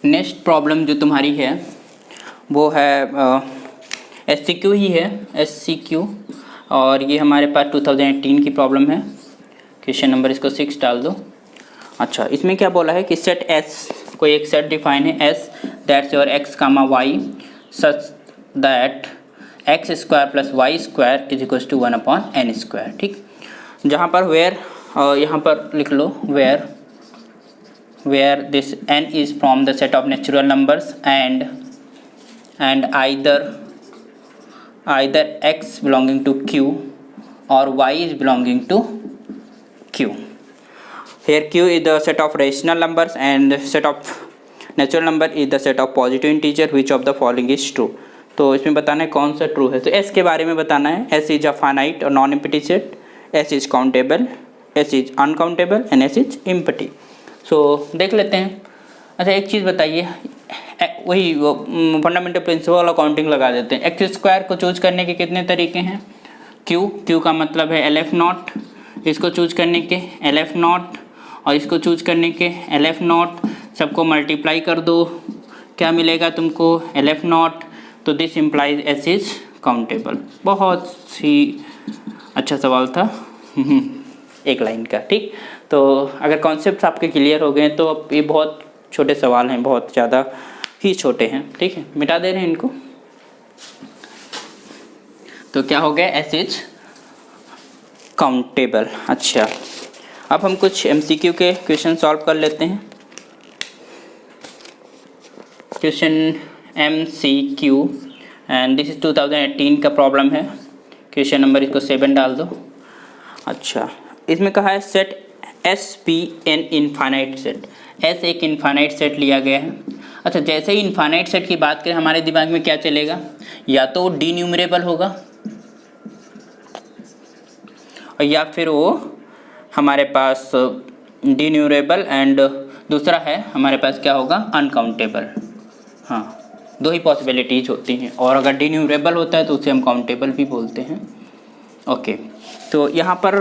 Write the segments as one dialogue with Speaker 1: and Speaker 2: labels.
Speaker 1: Next problem जो तुम्हारी है वो है SCQ ही है, SCQ, और ये हमारे पास 2018 की प्रॉब्लम है। क्वेश्चन नंबर इसको 6 डाल दो। अच्छा, इसमें क्या बोला है कि सेट S, कोई एक सेट डिफाइन है S that's your x, y such that x square plus y square is equal to 1/n square. ठीक, जहाँ पर वेयर, यहाँ पर लिख लो where this n is from the set of natural numbers and either x belonging to q or y is belonging to q. Here q is the set of rational numbers and set of natural number is the set of positive integer. Which of the following is true? तो इसमें बताना है कौन सा true है। तो s के बारे में बताना है। s इज अ फाइनाइट और non empty set, s is countable, s is uncountable and s is empty. So देख लेते हैं। अच्छा, एक चीज़ बताइए, वही फंडामेंटल प्रिंसिपल वाला काउंटिंग लगा देते हैं। एक्स स्क्वायर को चूज करने के कितने तरीके हैं? क्यू का मतलब है LF0, इसको चूज करने के LF0 और इसको चूज करने के LF0, सबको मल्टीप्लाई कर दो, क्या मिलेगा तुमको? LF0। तो this implies S is countable. बहुत ही अच्छा सवाल था एक लाइन का। ठीक, तो अगर कॉन्सेप्ट आपके क्लियर हो गए तो अब ये बहुत छोटे सवाल हैं, बहुत ज़्यादा ही छोटे हैं। ठीक है, मिटा दे रहे हैं इनको। तो क्या हो गया? S is countable. अच्छा, अब हम कुछ MCQ के क्वेश्चन सॉल्व कर लेते हैं। Question MCQ and this is 2018 का प्रॉब्लम है। क्वेश्चन नंबर इसको 7 डाल दो। अच्छा, इसमें कहा है set S P N infinite set. S एक इनफाइनाइट सेट लिया गया है। अच्छा, जैसे ही इनफाइनाइट सेट की बात करें हमारे दिमाग में क्या चलेगा? या तो डी न्यूमरेबल होगा और या फिर वो हमारे पास डी न्यूमरेबल एंड दूसरा है हमारे पास क्या होगा? अनकाउंटेबल। हाँ, दो ही पॉसिबिलिटीज होती हैं, और अगर डी न्यूमरेबल होता है तो उसे हम काउंटेबल भी बोलते हैं। ओके, तो यहाँ पर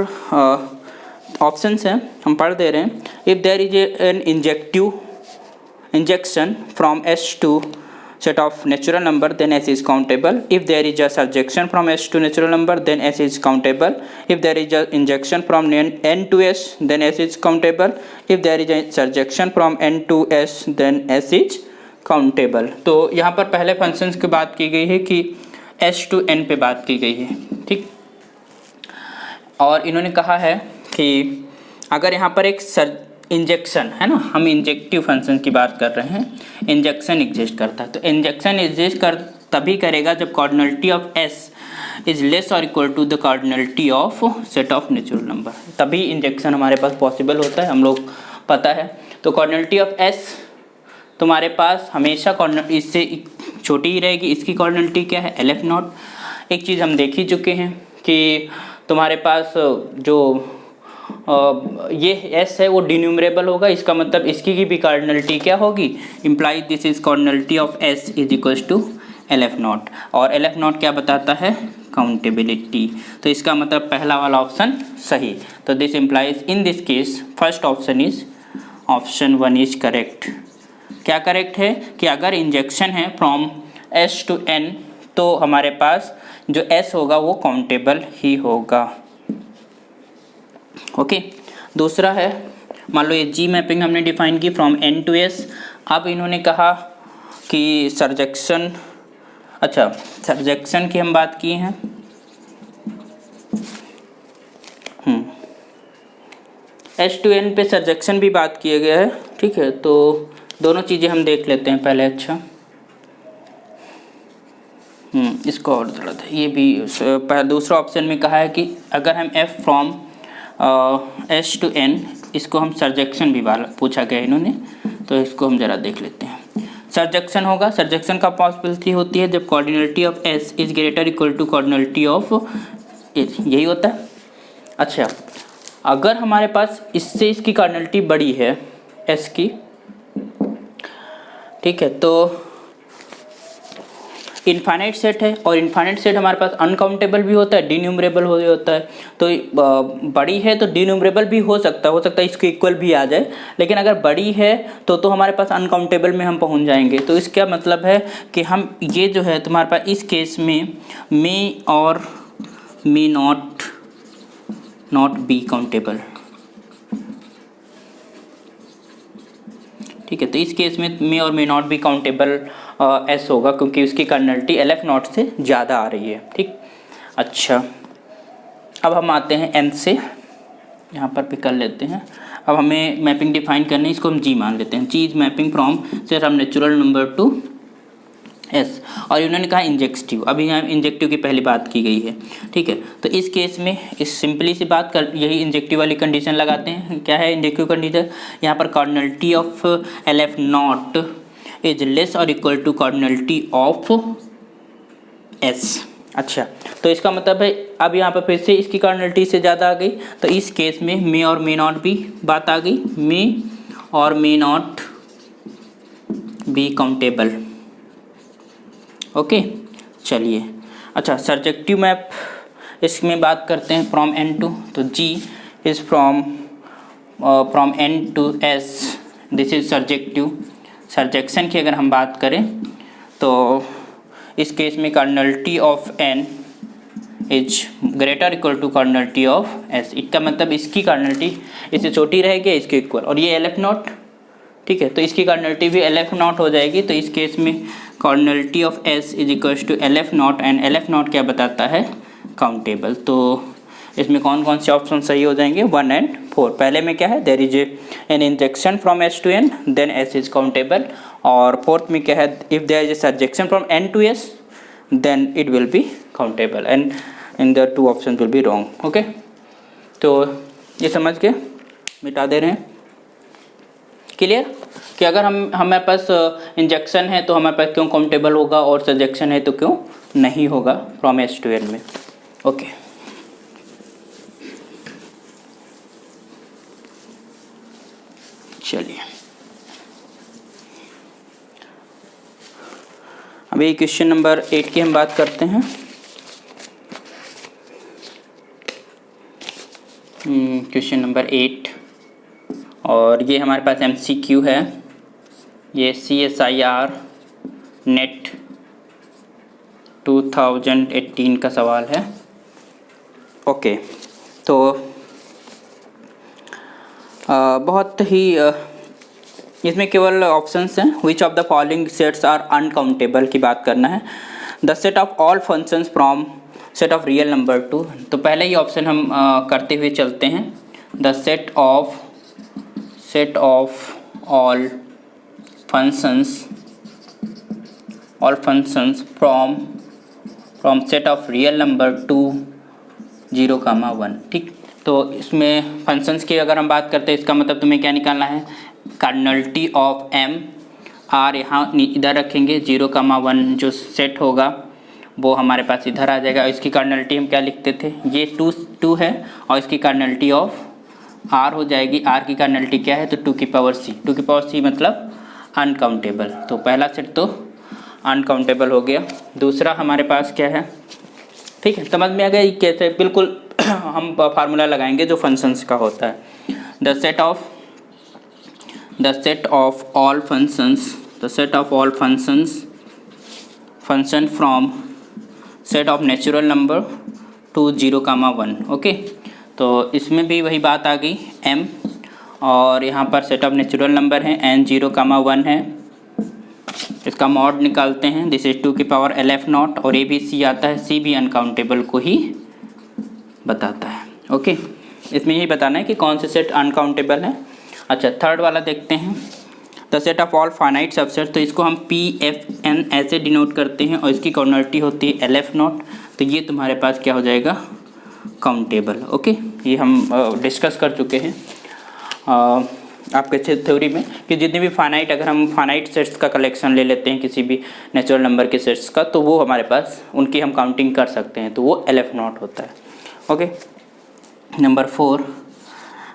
Speaker 1: ऑप्शंस हैं, हम पढ़ दे रहे हैं। If there is an injection from S to set of natural number then S is countable. If there is a surjection from S to natural number then S is countable. If there is a injection from N to S then S is countable. If there is a surjection from N to S then S is countable. तो यहाँ पर पहले functions की बात की गई है कि S to N पे बात की गई है। ठीक, और इन्होंने कहा है कि अगर यहाँ पर एक इंजेक्शन है ना, हम इंजेक्टिव फंक्शन की बात कर रहे हैं, इंजेक्शन एग्जिस्ट करता है। तो इंजेक्शन एग्जिस्ट तभी करेगा जब cardinality of S is less और equal to the cardinality of set of natural number, तभी इंजेक्शन हमारे पास पॉसिबल होता है, हम लोग पता है। तो कार्डिनलिटी ऑफ S तुम्हारे पास हमेशा इससे छोटी ही रहेगी। इसकी कार्डिनलिटी क्या है? LF0। एक चीज़ हम देख ही चुके हैं कि तुम्हारे पास जो ये S है वो डिन्यूमरेबल होगा, इसका मतलब इसकी भी कार्डिनलिटी क्या होगी? Implies this is cardinality of S is equal to LF0, और LF0 क्या बताता है? काउंटेबिलिटी। तो इसका मतलब पहला वाला ऑप्शन सही। तो this implies in this case first option is option 1 is correct. क्या करेक्ट है? कि अगर इंजेक्शन है फ्रॉम S to N तो हमारे पास जो S होगा वो काउंटेबल ही होगा। ओके, दूसरा है, मान लो ये G मैपिंग हमने डिफाइन की फ्रॉम N to S। अब इन्होंने कहा कि सर्जेक्शन, अच्छा सर्जेक्शन की हम बात की हैं। S to N पे सर्जेक्शन भी बात किया गया है। ठीक है, तो दोनों चीज़ें हम देख लेते हैं पहले। अच्छा, इसको और थोड़ा था, ये भी दूसरा ऑप्शन में कहा है कि अगर हम F from S to N, इसको हम सर्जेक्शन भी पूछा गया इन्होंने, तो इसको हम ज़रा देख लेते हैं। सर्जेक्शन होगा, सर्जेक्शन का पॉसिबिलिटी होती है जब cardinality of S is greater equal to cardinality of S, यही होता है। अच्छा, अगर हमारे पास इससे इसकी कार्डिनलिटी बड़ी है S की, ठीक है, तो इनफाइनाइट सेट है और इनफाइनाइट सेट हमारे पास अनकाउंटेबल भी होता है, डीन्यूमरेबल हो होता है। तो बड़ी है तो डीन्यूमरेबल भी हो सकता है इसके इक्वल भी आ जाए, लेकिन अगर बड़ी है तो हमारे पास अनकाउंटेबल में हम पहुंच जाएंगे। तो इसका मतलब है कि हम ये जो है तुम्हारे पास इस केस में मे और मे नॉट बी काउंटेबल, ठीक है। तो इस केस में मे और may not be countable S होगा, क्योंकि उसकी कर्नलिटी LF नॉट से ज़्यादा आ रही है, ठीक। अच्छा, अब हम आते हैं एन से, यहाँ पर भी कर लेते हैं। अब हमें मैपिंग डिफाइन करनी है, इसको हम जी मान लेते हैं। G is mapping from set of natural number to S, और इन्होंने कहा इंजेक्टिव। अभी यहाँ इंजेक्टिव की पहली बात की गई है, ठीक है। तो इस केस में इस सिंपली सी बात कर यही इंजेक्टिव वाली कंडीशन लगाते हैं। क्या है इंजेक्टिव कंडीशन? यहाँ पर cardinality of LF not is less और equal to cardinality of S. अच्छा, तो इसका मतलब है अब यहाँ पर फिर से इसकी कार्डिनलिटी से ज़्यादा आ गई, तो इस केस में मे और मे नॉट भी बात आ गई, मे और may not be countable. Okay, चलिए। अच्छा, सर्जेक्टिव मैप इसमें बात करते हैं फ्रॉम एन टू, तो g is from N to S, this is surjective. Surjection की अगर हम बात करें तो इस केस में cardinality of N is greater equal to cardinality of S. इसका मतलब इसकी कार्डिनलिटी इससे छोटी रहेगी, इसके इक्वल, और ये LF नॉट, ठीक है। तो इसकी कार्डिनलिटी भी LF नॉट हो जाएगी। तो इस केस में cardinality of S is equals to LF not, and LF not क्या बताता है? काउंटेबल। तो इसमें कौन कौन से ऑप्शन सही हो जाएंगे? 1 and 4। पहले में क्या है? There is an injection from S to N, then S is countable. और फोर्थ में क्या है? If there is a surjection from N to S, then it will be countable, and in the 2 option will be wrong. Okay, तो ये समझ के मिटा दे रहे हैं। क्लियर कि अगर हमारे पास इंजेक्शन है तो हमारे पास क्यों काउंटेबल होगा, और सजेक्शन है तो क्यों नहीं होगा फ्रॉम S to N में। ओके, चलिए अभी क्वेश्चन नंबर 8 की हम बात करते हैं। क्वेश्चन नंबर 8, और ये हमारे पास MCQ है। ये CSIR नेट 2018 का सवाल है। ओके, तो बहुत ही इसमें केवल ऑप्शंस हैं। Which of the following sets are uncountable की बात करना है। The set of all functions from set of real number to, तो पहले ही ऑप्शन हम करते हुए चलते हैं। The set of all functions from set of real number to 0, 1, ठीक। तो इसमें फंक्शंस की अगर हम बात करते हैं, इसका मतलब तुम्हें क्या निकालना है? कार्डिनलिटी ऑफ M R यहाँ इधर रखेंगे, 0, 1 जो सेट होगा वो हमारे पास इधर आ जाएगा। इसकी कार्डिनलिटी हम क्या लिखते थे? ये 2 है, और इसकी कार्डिनलिटी ऑफ R हो जाएगी। R की कार्डिनलिटी क्या है? तो 2 की पावर C मतलब अनकाउंटेबल। तो पहला सेट तो अनकाउंटेबल हो गया। दूसरा हमारे पास क्या है? ठीक है, समझ में आ गया कैसे? बिल्कुल हम फार्मूला लगाएंगे जो फंक्शंस का होता है। The set of all function from set of natural number to 0, 1। Okay, तो इसमें भी वही बात आ गई M, और यहाँ पर सेट ऑफ नेचुरल नंबर है N 0, 1 है। इसका मॉड निकालते हैं, दिस इज 2 की पावर LF नॉट, और ABC आता है, C भी अनकाउंटेबल को ही बताता है। ओके, इसमें यही बताना है कि कौन से सेट अनकाउंटेबल है। अच्छा, थर्ड वाला देखते हैं। The set of all finite subset, तो इसको हम PFN ऐसे डिनोट करते हैं, और इसकी कार्डिनलिटी होती है LF नॉट। तो ये तुम्हारे पास क्या हो जाएगा? काउंटेबल। ओके, ये हम डिस्कस कर चुके हैं आपके थ्योरी में कि जितने भी फाइनाइट, अगर हम फाइनाइट सेट्स का कलेक्शन ले लेते हैं किसी भी नेचुरल नंबर के सेट्स का, तो वो हमारे पास उनकी हम काउंटिंग कर सकते हैं, तो वो LF नॉट होता है। ओके, नंबर 4,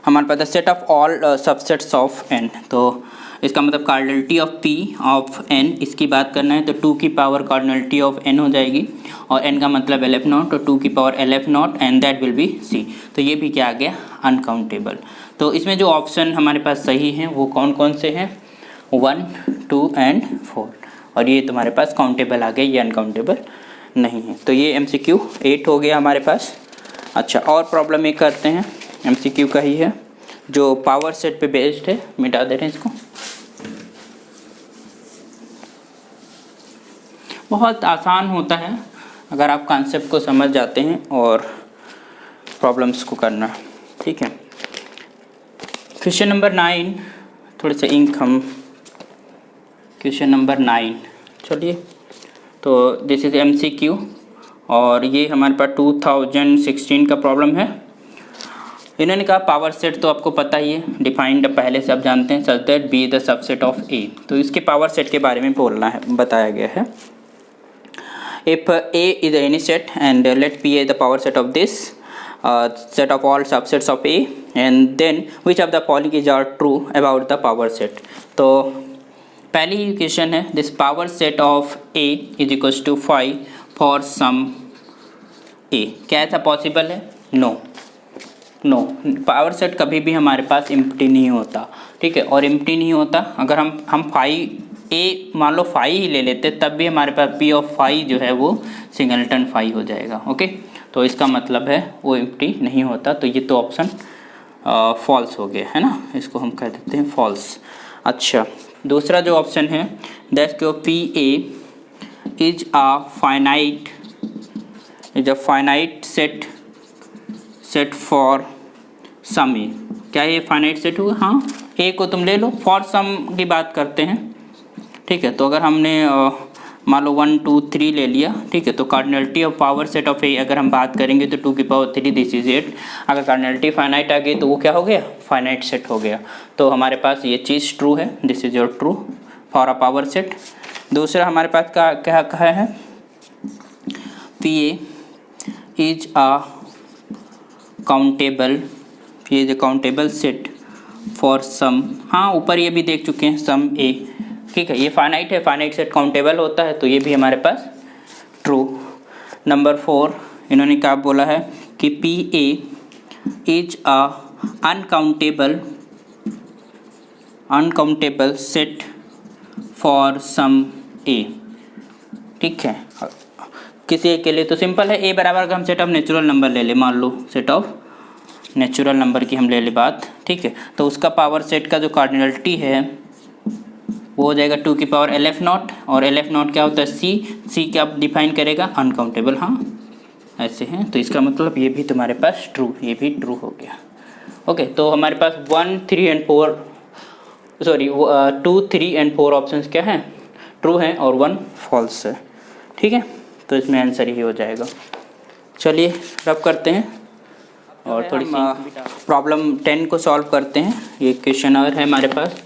Speaker 1: हमारे पास set of all subsets of n, तो इसका मतलब cardinality of p of n इसकी बात करना है तो 2 की पावर कार्डिनलिटी ऑफ n हो जाएगी, और n का मतलब LF नॉट, तो 2 की power LF not and that will B c। तो ये भी क्या आ गया, अनकाउंटेबल। तो इसमें जो ऑप्शन हमारे पास सही हैं वो कौन कौन से हैं, 1, 2 एंड 4, और ये तुम्हारे पास काउंटेबल आ गया, ये अनकाउंटेबल नहीं है। तो ये MCQ 8 हो गया हमारे पास। अच्छा, और प्रॉब्लम एक करते हैं, MCQ का ही है जो पावर सेट पे बेस्ड है, मिटा दे रहे हैं इसको। बहुत आसान होता है अगर आप कॉन्सेप्ट को समझ जाते हैं और प्रॉब्लम्स को करना, ठीक है। क्वेश्चन नंबर 9, थोड़े से इंक हम, क्वेश्चन नंबर 9, चलिए। तो दिस इज़ MCQ और ये हमारे पास 2016 का प्रॉब्लम है। इन्होंने कहा पावर सेट तो आपको पता ही है, डिफाइंड पहले से आप जानते हैं, such that B the subset of A. तो इसके पावर सेट के बारे में बोलना है, बताया गया है। If A is any set and let P is the power set of this set of all subsets of A, and then which of the following is are true about the power set। तो पहली equation है, this power set of A is equals to 5 for some A। क्या ऐसा possible है? No, power set कभी भी हमारे पास empty नहीं होता, ठीक है। और एम्प्टी नहीं होता अगर हम 5 ए मान लो 5 ही ले लेते तब भी हमारे पास P ऑफ 5 जो है वो सिंगलटन 5 हो जाएगा, ओके। तो इसका मतलब है वो एम्प्टी नहीं होता, तो ये तो ऑप्शन फॉल्स हो गया है ना, इसको हम कह देते हैं फॉल्स। अच्छा, दूसरा जो ऑप्शन है दैट को PA is a finite set for some A. क्या ये फाइनाइट सेट हुआ? हाँ, ए को तुम ले लो, फॉर सम की बात करते हैं, ठीक है। तो अगर हमने मान लो 1, 2, 3 ले लिया, ठीक है, तो cardinality of power set of A अगर हम बात करेंगे तो 2 की पावर 3 दिस इज 8। अगर कार्डिनलिटी फाइनाइट आ गई तो वो क्या हो गया, फाइनाइट सेट हो गया। तो हमारे पास ये चीज़ ट्रू है, this is your true for a power set. दूसरा हमारे पास क्या कहा है, PA is a countable set for some. हाँ, ऊपर ये भी देख चुके हैं सम ए, ठीक है। ये फाइनाइट है, फाइनाइट सेट काउंटेबल होता है, तो ये भी हमारे पास ट्रू। नंबर 4 इन्होंने क्या बोला है कि PA is a uncountable set for some A, ठीक है। किसी एक के लिए तो सिंपल है, ए बराबर का हम सेट ऑफ नेचुरल नंबर ले ले, मान लो सेट ऑफ नेचुरल नंबर की हम ले ले बात, ठीक है। तो उसका पावर सेट का जो कार्डिनलिटी है वो हो जाएगा 2 की पावर LF नॉट, और LF नॉट क्या होता है, C क्या डिफाइन करेगा, अनकाउंटेबल। हाँ, ऐसे हैं, तो इसका मतलब ये भी तुम्हारे पास ट्रू, ये भी ट्रू हो गया, ओके। तो हमारे पास 1, 3 एंड 4 2, 3 एंड 4 ऑप्शंस क्या हैं, ट्रू हैं, और 1 फॉल्स है, ठीक है। तो इसमें आंसर ही हो जाएगा। चलिए रब करते हैं और थोड़ी सी प्रॉब्लम 10 को सॉल्व करते हैं। ये क्वेश्चन और है हमारे पास,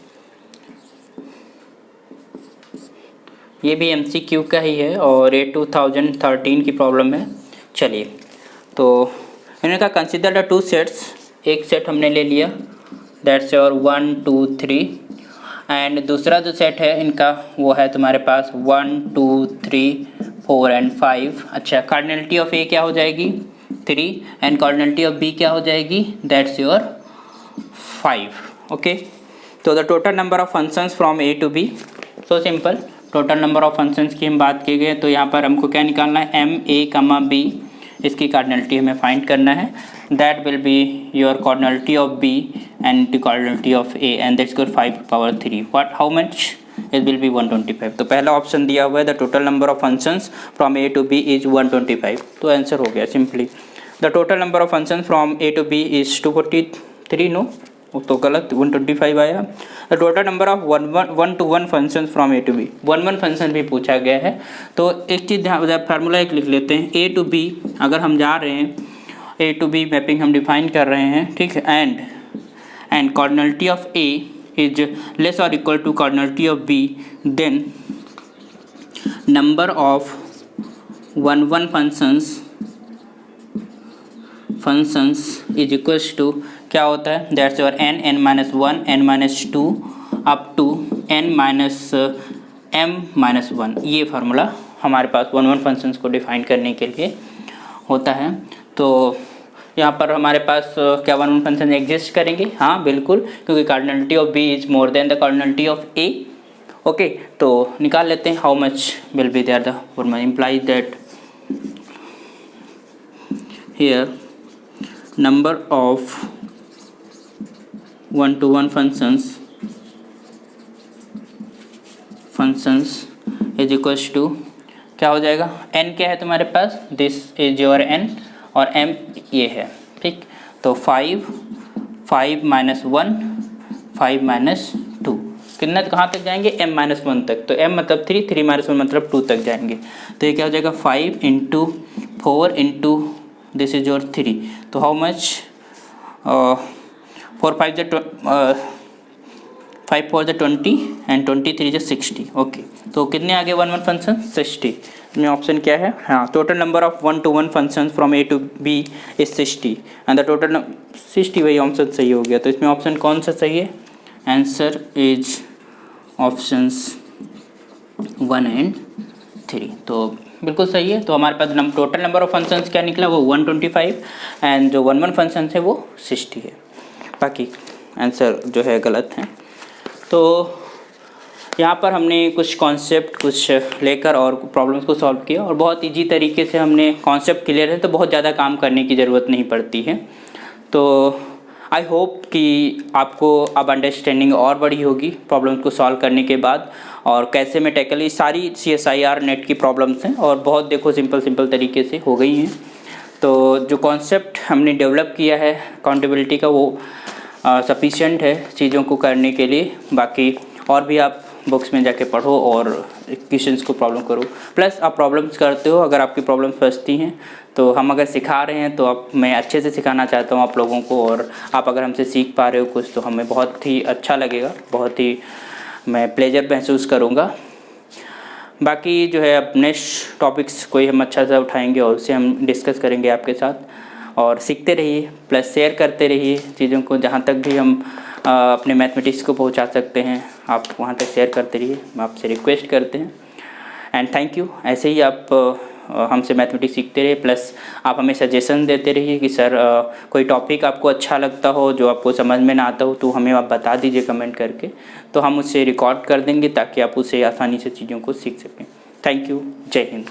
Speaker 1: ये भी MCQ का ही है और ये 2013 की प्रॉब्लम है। चलिए, तो इन्होंने कहा कंसिडर द 2 सेट्स, एक सेट हमने ले लिया दैट्स योर 1, 2, 3, एंड दूसरा जो सेट है इनका वो है तुम्हारे पास 1, 2, 3, 4 एंड 5। अच्छा, कार्डिनलिटी ऑफ ए क्या हो जाएगी, 3, एंड कार्डिनलिटी ऑफ बी क्या हो जाएगी, दैट्स योर 5, ओके। तो the total number of functions from A to B, so simple. Total number of functions की हम बात की गए तो यहाँ पर हमको क्या निकालना है, MA, B, इसकी कार्डिनलिटी हमें फाइंड करना है। That will be your cardinality of B and the cardinality of A, and that's your 5 power 3, what how much, it will be 125। तो पहला ऑप्शन दिया हुआ है the total number of functions from A to B is 125, तो answer हो गया simply. The total number of functions from A to B is 243, no, वो तो गलत, 125 आया। The total number of 1 to 1 function from A to B, 1 function भी पूछा गया है। तो एक चीज़ फार्मूला एक लिख लेते हैं, A टू B अगर हम जा रहे हैं, A टू B मैपिंग हम डिफाइन कर रहे हैं, ठीक है, and cardinality of A is less और equal to cardinality of B, then number of 1 functions is equals to क्या होता है, that's your n, n-1, n-2 up to n-m-1। ये फार्मूला हमारे पास 1 फंक्शंस को डिफाइन करने के लिए होता है। तो यहाँ पर हमारे पास क्या 1 फंक्शन एग्जिस्ट करेंगे? हाँ बिल्कुल, क्योंकि cardinality of b is more than the cardinality of a। Okay, तो निकाल लेते हैं how much will be there the formula implies that here number of 1-to-1 functions is equals to क्या हो जाएगा, n क्या है तुम्हारे पास, दिस इज योर n और m ये है, ठीक। तो 5 -1 5 -2 कितना कहाँ तक जाएंगे, m-1 तक। तो m मतलब 3, 3 -1 मतलब 2 तक जाएंगे। तो ये क्या हो जाएगा, 5 × 4 × दिस इज योर 3। तो हाउ मच, 4 4 20 एंड 23 60। ओके, तो कितने आ गए 1 फंक्शन, 60 में ऑप्शन क्या है, हाँ total number of 1-to-1 functions from a to b is 60 and the total 60, वही ऑप्शन सही हो गया। तो इसमें ऑप्शन कौन सा सही है, आंसर इज ऑप्शंस 1 and 3। तो बिल्कुल सही है। तो हमारे पास टोटल नंबर ऑफ फंक्शंस क्या निकला, वो 125 एंड जो 1 फंक्शन है वो 60 है। बाकी आंसर जो है गलत है। तो यहाँ पर हमने कुछ कॉन्सेप्ट कुछ लेकर और प्रॉब्लम्स को सॉल्व किया और बहुत इजी तरीके से हमने कॉन्सेप्ट क्लियर है, तो बहुत ज़्यादा काम करने की ज़रूरत नहीं पड़ती है। तो आई होप कि आपको अब अंडरस्टैंडिंग और बड़ी होगी प्रॉब्लम्स को सॉल्व करने के बाद, और कैसे मैं टैकल, ये सारी CSIR नेट की प्रॉब्लम्स हैं और बहुत देखो सिंपल तरीके से हो गई हैं। तो जो कॉन्सेप्ट हमने डेवलप किया है अकाउंटेबिलिटी का, वो सफिशिएंट है चीज़ों को करने के लिए। बाकी और भी आप बुक्स में जाके पढ़ो और क्वेश्चंस को प्रॉब्लम करो, प्लस आप प्रॉब्लम्स करते हो। अगर आपकी प्रॉब्लम्स फंसती हैं तो हम अगर सिखा रहे हैं तो मैं अच्छे से सिखाना चाहता हूँ आप लोगों को, और आप अगर हमसे सीख पा रहे हो कुछ तो हमें बहुत ही अच्छा लगेगा, बहुत ही मैं प्लेजर महसूस करूँगा। बाकी जो है अब नेक्स्ट टॉपिक्स कोई हम अच्छा सा उठाएंगे और उसे हम डिस्कस करेंगे आपके साथ, और सीखते रहिए प्लस शेयर करते रहिए चीज़ों को। जहाँ तक भी हम अपने मैथमेटिक्स को पहुँचा सकते हैं आप वहाँ तक शेयर करते रहिए, हम आपसे रिक्वेस्ट करते हैं। And thank you. ऐसे ही आप हमसे मैथमेटिक्स सीखते रहिए, प्लस आप हमें सजेशन देते रहिए कि सर कोई टॉपिक आपको अच्छा लगता हो, जो आपको समझ में ना आता हो, तो हमें आप बता दीजिए कमेंट करके, तो हम उसे रिकॉर्ड कर देंगे ताकि आप उसे आसानी से चीज़ों को सीख सकें। Thank you. जय हिंद।